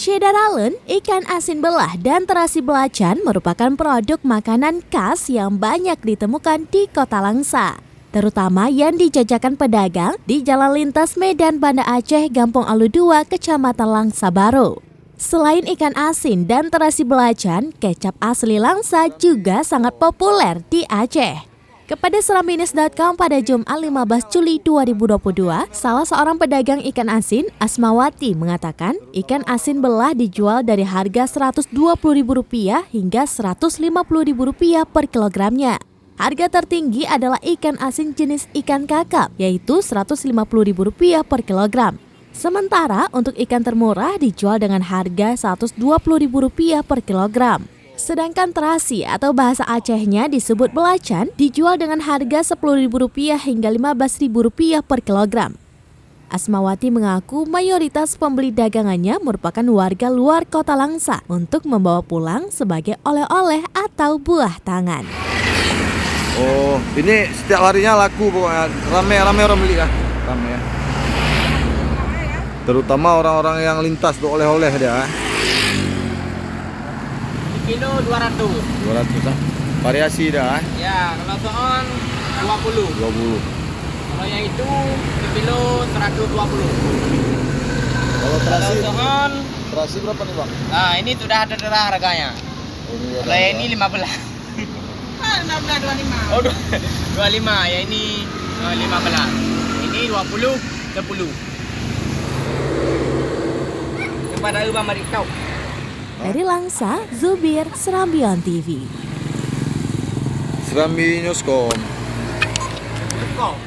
Syedaralen, ikan asin belah dan terasi belacan merupakan produk makanan khas yang banyak ditemukan di Kota Langsa, terutama yang dijajakan pedagang di Jalan Lintas Medan Banda Aceh, Gampong Alu 2, Kecamatan Langsa Baru. Selain ikan asin dan terasi belacan, kecap asli Langsa juga sangat populer di Aceh. Kepada Serambinews.com pada Jumat 15 Juli 2022, salah seorang pedagang ikan asin, Asmawati, mengatakan ikan asin belah dijual dari harga Rp120.000 hingga Rp150.000 per kilogramnya. Harga tertinggi adalah ikan asin jenis ikan kakap, yaitu Rp150.000 per kilogram. Sementara untuk ikan termurah dijual dengan harga Rp120.000 per kilogram. Sedangkan terasi atau bahasa Acehnya disebut belacan dijual dengan harga Rp10.000 hingga Rp15.000 per kilogram. Asmawati mengaku mayoritas pembeli dagangannya merupakan warga luar Kota Langsa untuk membawa pulang sebagai oleh-oleh atau buah tangan. Oh, ini setiap harinya laku pokoknya, rame orang beli ya, rame ya. Terutama orang-orang yang lintas tuh oleh-oleh dia. Kilo 200. 200 ah. Variasi dah. Ya, kalau soon 20. 20. Kalau yang itu kilo 120. Kalau terasi, soon, terasi berapa nih, Bang? nah ini sudah ada harganya. Oh, ini Kalau yang ini 15. 25. Oh, 25. Ya ini 15. Ini 20, 10. Kepada Ubah Marikau. Dari Langsa, Zubir, Serambion TV. Serambi Newscom. Kau.